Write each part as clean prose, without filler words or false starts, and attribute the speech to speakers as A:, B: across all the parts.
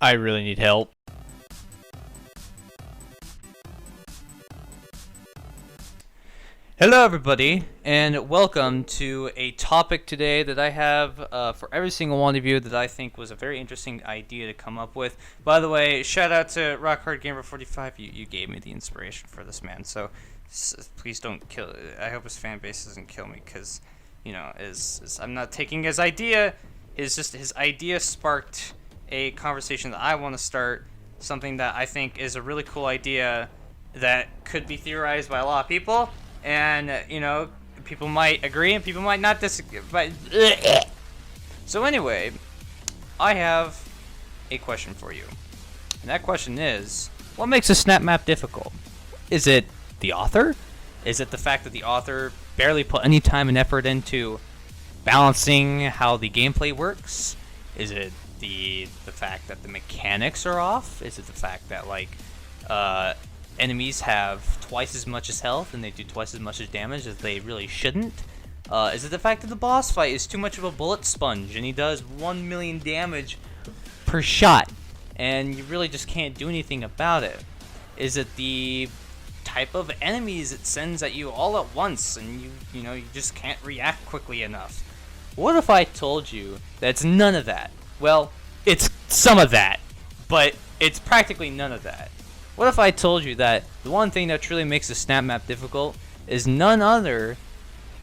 A: I really need help. Hello everybody, and welcome to a topic today that I have for every single one of you that I think was a very interesting idea to come up with. By the way, shout out to RockHardGamer45, you gave me the inspiration for this, man, so please don't kill, I hope his fan base doesn't kill me, because, you know, I'm not taking his idea, his idea sparked a conversation that I want to start, something that I think is a really cool idea that could be theorized by a lot of people. And, you know, people might agree and people might not disagree. But so anyway, I have a question for you. And that question is, what makes a snap map difficult? Is it the author? Is it the fact that the author barely put any time and effort into balancing how the gameplay works? Is it the fact that the mechanics are off? Is it the fact that, like, enemies have twice as much as health and they do twice as much as damage as they really shouldn't? Is it the fact that the boss fight is too much of a bullet sponge and he does 1 million damage per shot and you really just can't do anything about it? Is it the type of enemies it sends at you all at once and you just can't react quickly enough? What if I told you that it's none of that? Well, it's some of that, but it's practically none of that. What if I told you that the one thing that truly makes a snap map difficult is none other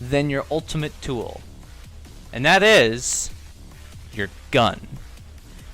A: than your ultimate tool? And that is your gun.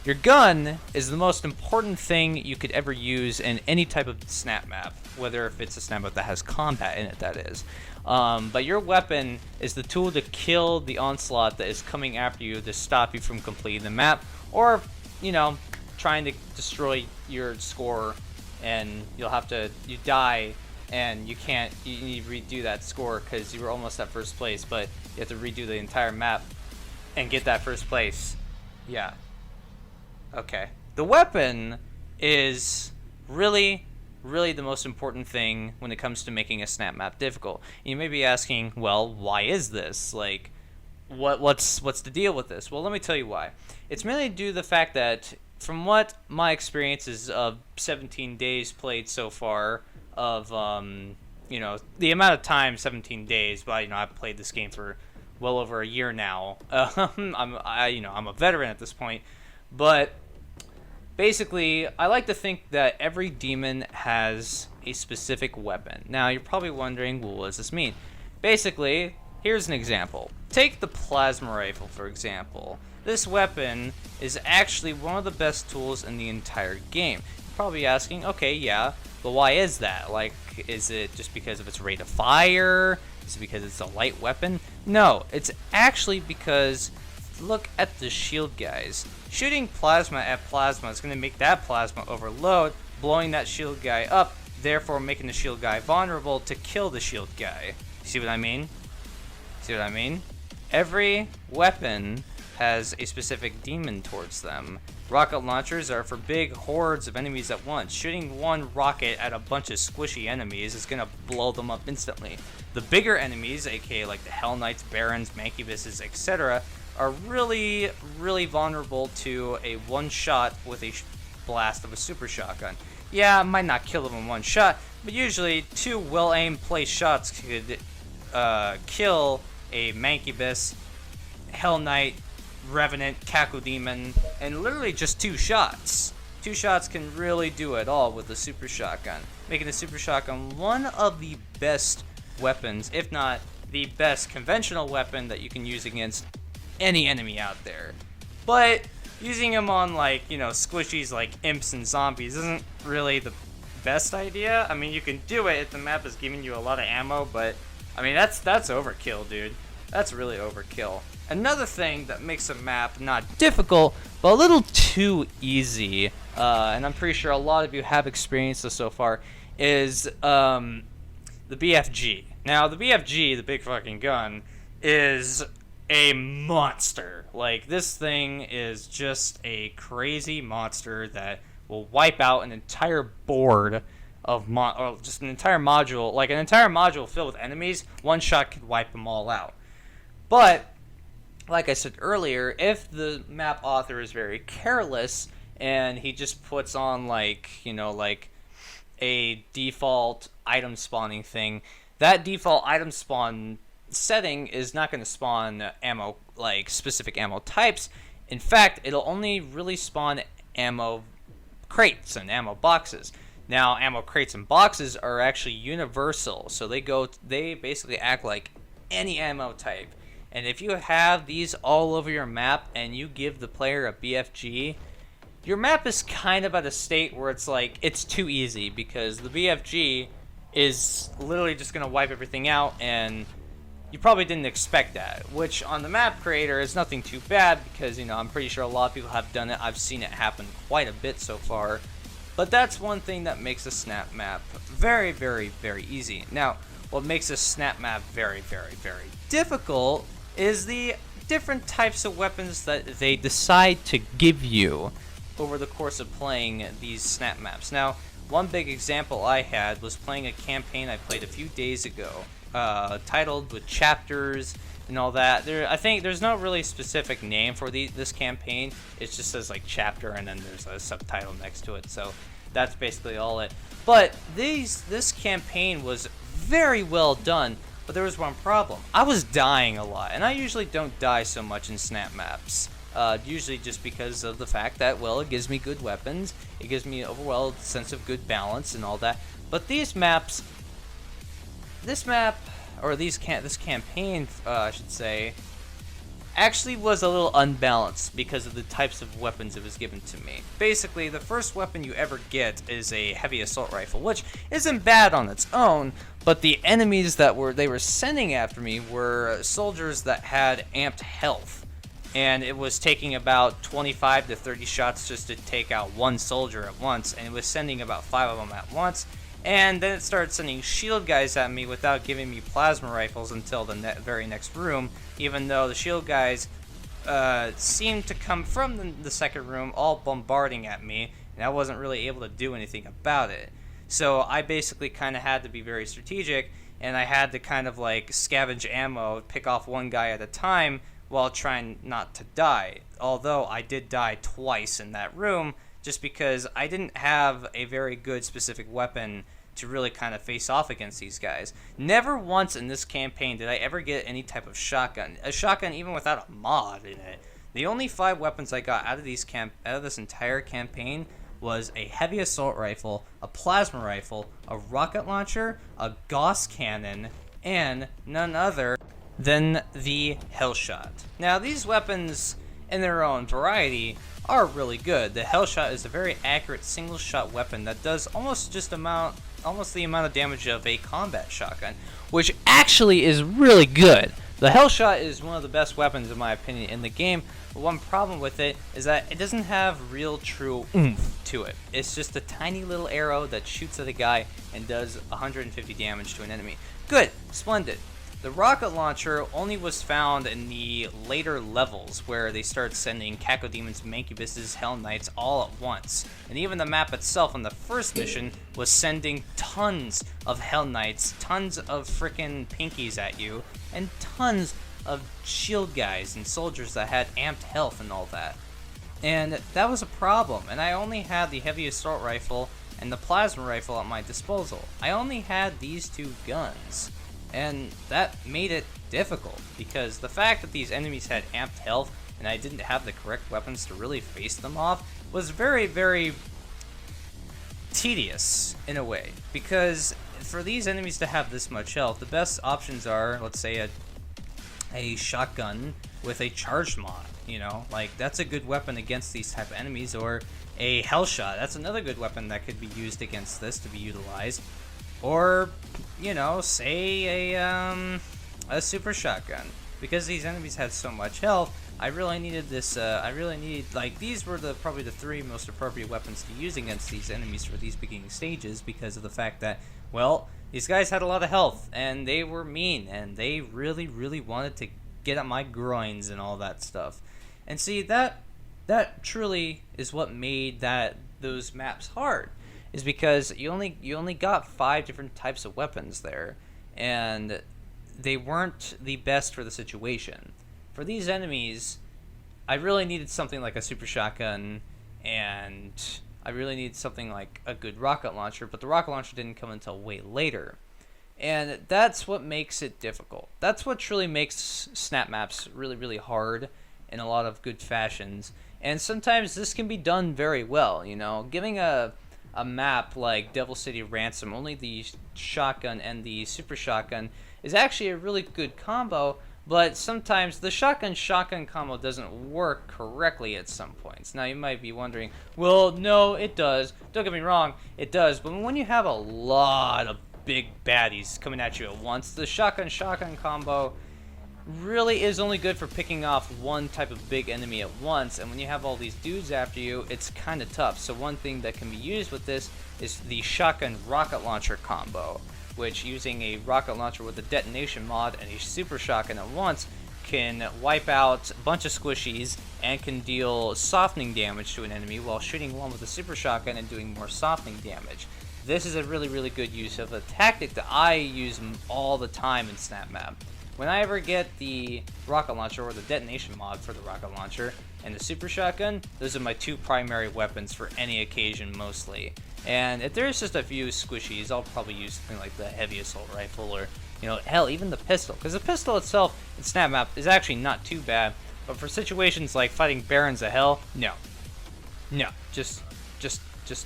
A: Your gun is the most important thing you could ever use in any type of snap map, whether if it's a snap map that has combat in it, that is. But your weapon is the tool to kill the onslaught that is coming after you to stop you from completing the map, or, you know, trying to destroy your score. And you die, and you need to redo that score because you were almost at first place, but you have to redo the entire map and get that first place. Yeah. Okay. The weapon is really the most important thing when it comes to making a snap map difficult. And you may be asking, well, why is this? Like, what's the deal with this? Well, let me tell you why. It's mainly due to the fact that, from what my experiences of 17 days played so far, of the amount of time, 17 days, but I've played this game for well over a year now. I'm a veteran at this point, but basically, I like to think that every demon has a specific weapon. Now, you're probably wondering, well, what does this mean? Basically, here's an example. Take the plasma rifle, for example. This weapon is actually one of the best tools in the entire game. You're probably asking, okay, yeah, but why is that? Like, is it just because of its rate of fire? Is it because it's a light weapon? No, it's actually because, look at the shield guys. Shooting plasma at plasma is going to make that plasma overload, blowing that shield guy up, therefore making the shield guy vulnerable to kill the shield guy. See what I mean? See what I mean? Every weapon has a specific demon towards them. Rocket launchers are for big hordes of enemies at once. Shooting one rocket at a bunch of squishy enemies is gonna blow them up instantly. The bigger enemies, aka like the Hell Knights, Barons, Mancubuses, etc., are really vulnerable to a one shot with a blast of a super shotgun. Yeah, it might not kill them in one shot, but usually two well-aimed placed shots could kill a Mancubus, Hell Knight, Revenant, Cacodemon, and literally just two shots. Two shots can really do it all with a super shotgun, making the super shotgun one of the best weapons, if not the best conventional weapon that you can use against any enemy out there. But using them on, like, squishies like imps and zombies isn't really the best idea. I mean, you can do it if the map is giving you a lot of ammo, but I mean, that's overkill, dude. That's really overkill. Another thing that makes a map not difficult, but a little too easy, and I'm pretty sure a lot of you have experienced this so far, is the BFG. Now, the BFG, the big fucking gun, is a monster. Like, this thing is just a crazy monster that will wipe out an entire board of or just an entire module. Like, an entire module filled with enemies, one shot could wipe them all out. But like I said earlier, if the map author is very careless and he just puts on like a default item spawning thing. That default item spawn setting is not going to spawn ammo, like specific ammo types. In fact, it'll only really spawn ammo crates and ammo boxes. Now, ammo crates and boxes are actually universal, so they basically act like any ammo type. And if you have these all over your map and you give the player a BFG, your map is kind of at a state where it's like it's too easy, because the BFG is literally just going to wipe everything out, and you probably didn't expect that, which on the map creator is nothing too bad, because I'm pretty sure a lot of people have done it. I've seen it happen quite a bit so far. But that's one thing that makes a snap map very, very, very easy. Now, what makes a snap map very, very, very difficult is the different types of weapons that they decide to give you over the course of playing these snap maps. Now, one big example I had was playing a campaign I played a few days ago, titled with chapters and all that. I think there's no really specific name for this campaign. It just says like chapter, and then there's a subtitle next to it. So that's basically all it. But this campaign was very well done. But there was one problem. I was dying a lot, and I usually don't die so much in snap maps. Usually just because of the fact that, well, it gives me good weapons, it gives me an overall sense of good balance and all that. But this campaign, I should say, actually was a little unbalanced because of the types of weapons it was given to me. Basically, the first weapon you ever get is a heavy assault rifle, which isn't bad on its own, but the enemies that they were sending after me were soldiers that had amped health, and it was taking about 25 to 30 shots just to take out one soldier at once, and it was sending about 5 of them at once. And then it started sending shield guys at me without giving me plasma rifles until the very next room, even though the shield guys seemed to come from the second room all bombarding at me, and I wasn't really able to do anything about it. So I basically kind of had to be very strategic, and I had to kind of like scavenge ammo, pick off one guy at a time while trying not to die. Although I did die twice in that room, just because I didn't have a very good specific weapon to really kind of face off against these guys. Never once in this campaign did I ever get any type of shotgun. A shotgun even without a mod in it. The only 5 weapons I got out of this entire campaign was a heavy assault rifle, a plasma rifle, a rocket launcher, a Gauss cannon, and none other than the Hellshot. Now, these weapons in their own variety are really good. The Hellshot is a very accurate single shot weapon that does almost the amount of damage of a combat shotgun, which actually is really good. The Hellshot is one of the best weapons in my opinion in the game, but one problem with it is that it doesn't have real true oomph to it. It's just a tiny little arrow that shoots at a guy and does 150 damage to an enemy. Good, splendid. The rocket launcher only was found in the later levels where they started sending Cacodemons, Mancubuses, Hell Knights all at once. And even the map itself on the first mission was sending tons of Hell Knights, tons of frickin' pinkies at you, and tons of shield guys and soldiers that had amped health and all that. And that was a problem, and I only had the heavy assault rifle and the plasma rifle at my disposal. I only had these 2 guns. And that made it difficult, because the fact that these enemies had amped health and I didn't have the correct weapons to really face them off was very, very tedious in a way. Because for these enemies to have this much health, the best options are, let's say, a shotgun with a charged mod. Like that's a good weapon against these type of enemies, or a Hellshot. That's another good weapon that could be used against this to be utilized. Or, say a super shotgun. Because these enemies had so much health, I really needed this, these were probably the 3 most appropriate weapons to use against these enemies for these beginning stages, because of the fact that, well, these guys had a lot of health, and they were mean, and they really, really wanted to get at my groins and all that stuff. And see, that truly is what made those maps hard. Is because you only got 5 different types of weapons there, and they weren't the best for the situation. For these enemies, I really needed something like a super shotgun and I really need something like a good rocket launcher, but the rocket launcher didn't come until way later. And that's what makes it difficult. That's what truly makes snap maps really, really hard in a lot of good fashions. And sometimes this can be done very well, Giving a map like Devil City Ransom, only the shotgun and the super shotgun is actually a really good combo, but sometimes the shotgun combo doesn't work correctly at some points. Now you might be wondering, well, no, it does. Don't get me wrong, it does. But when you have a lot of big baddies coming at you at once, the shotgun combo really is only good for picking off one type of big enemy at once, and when you have all these dudes after you, it's kind of tough. So one thing that can be used with this is the shotgun rocket launcher combo, which using a rocket launcher with a detonation mod and a super shotgun at once can wipe out a bunch of squishies and can deal softening damage to an enemy while shooting one with a super shotgun and doing more softening damage. This is a really, really good use of a tactic that I use all the time in Snapmap. When I ever get the rocket launcher or the detonation mod for the rocket launcher and the super shotgun, those are my two primary weapons for any occasion mostly. And if there's just a few squishies, I'll probably use something like the heavy assault rifle or, hell, even the pistol. Because the pistol itself in Snapmap is actually not too bad. But for situations like fighting Barons of Hell, no. No. Just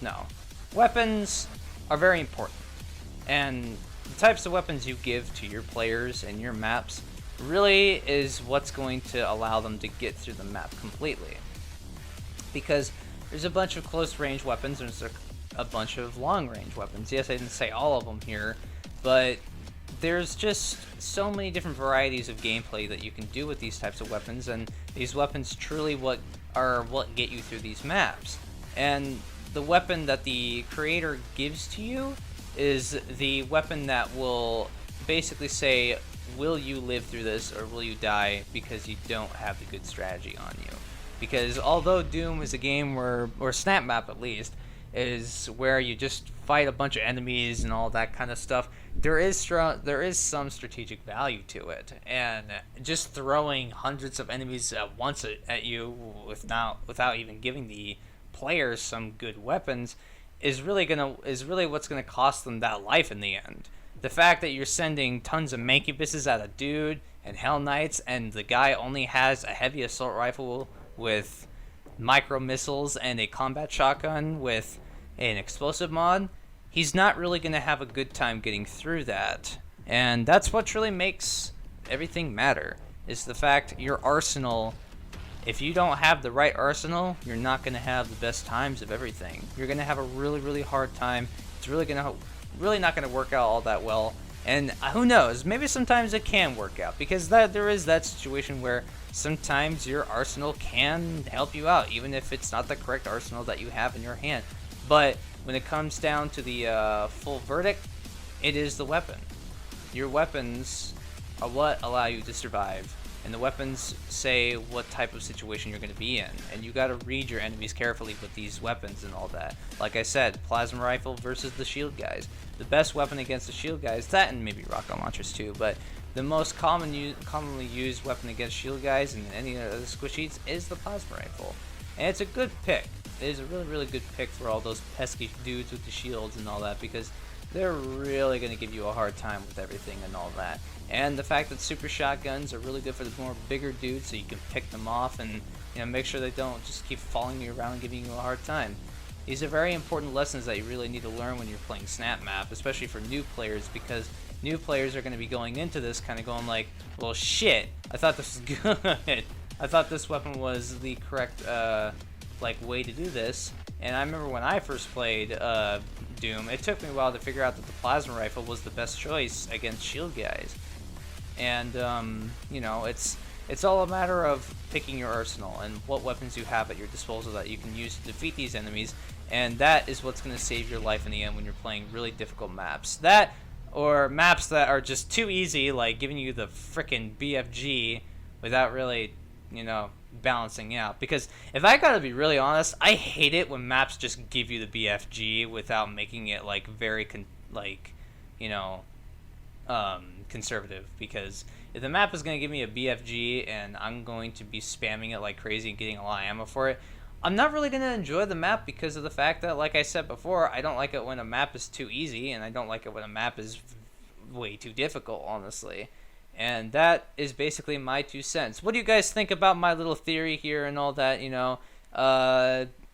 A: no. Weapons are very important. And the types of weapons you give to your players and your maps really is what's going to allow them to get through the map completely. Because there's a bunch of close range weapons and there's a bunch of long range weapons. Yes, I didn't say all of them here, but there's just so many different varieties of gameplay that you can do with these types of weapons, and these weapons truly what get you through these maps. And the weapon that the creator gives to you is the weapon that will basically say, will you live through this or will you die because you don't have the good strategy on you. Because although Doom is a game where, or Snapmap at least, is where you just fight a bunch of enemies and all that kind of stuff, there is some strategic value to it. And just throwing hundreds of enemies at once at you without even giving the players some good weapons is really what's gonna cost them that life in the end. The fact that you're sending tons of mancubuses at a dude and Hell Knights, and the guy only has a heavy assault rifle with micro missiles and a combat shotgun with an explosive mod, he's not really gonna have a good time getting through that. And that's what really makes everything matter, is the fact your arsenal. If you don't have the right arsenal, you're not going to have the best times of everything. You're going to have a really, really hard time. It's really not going to work out all that well. And who knows, maybe sometimes it can work out, because there is that situation where sometimes your arsenal can help you out, even if it's not the correct arsenal that you have in your hand. But when it comes down to the full verdict, it is the weapon. Your weapons are what allow you to survive. And the weapons say what type of situation you're going to be in. And you got to read your enemies carefully with these weapons and all that. Like I said, plasma rifle versus the shield guys. The best weapon against the shield guys, that and maybe rocket launchers too, but the most commonly used weapon against shield guys and any other squishies is the plasma rifle. And it's a good pick. It is a really, really good pick for all those pesky dudes with the shields and all that, because they're really going to give you a hard time with everything and all that. And the fact that super shotguns are really good for the more bigger dudes, so you can pick them off and make sure they don't just keep following you around and giving you a hard time. These are very important lessons that you really need to learn when you're playing Snapmap, especially for new players, because new players are going to be going into this kind of going like, well, shit, I thought this was good. I thought this weapon was the correct way to do this. And I remember when I first played Doom, it took me a while to figure out that the plasma rifle was the best choice against shield guys. And it's all a matter of picking your arsenal and what weapons you have at your disposal that you can use to defeat these enemies, and that is what's going to save your life in the end when you're playing really difficult maps. That, or maps that are just too easy, like giving you the frickin' BFG without really, balancing out. Because if I gotta be really honest, I hate it when maps just give you the BFG without making it very conservative. Because if the map is going to give me a BFG and I'm going to be spamming it like crazy and getting a lot of ammo for it, I'm not really going to enjoy the map because of the fact that, like I said before, I don't like it when a map is too easy, and I don't like it when a map is way too difficult, honestly. And that is basically my 2 cents. What do you guys think about my little theory here and all that, you know?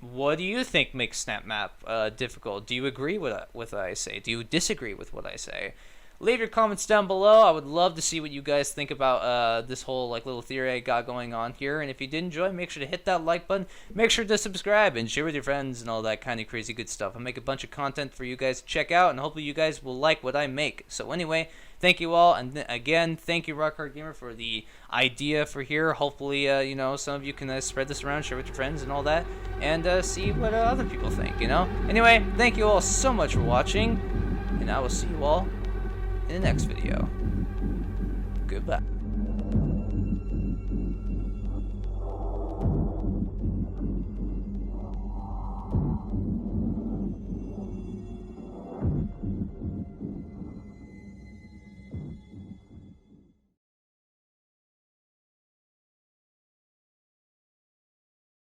A: What do you think makes Snapmap difficult? Do you agree with what I say? Do you disagree with what I say? Leave your comments down below. I would love to see what you guys think about this whole like little theory I got going on here. And if you did enjoy, make sure to hit that like button. Make sure to subscribe and share with your friends and all that kind of crazy good stuff. I make a bunch of content for you guys to check out, and hopefully you guys will like what I make. So anyway, thank you all, and again, thank you Rock Hard Gamer for the idea for here. Hopefully, you know, some of you can spread this around, share with your friends and all that, and see what other people think, you know? Anyway, thank you all so much for watching, and I will see you all in the next video. Goodbye.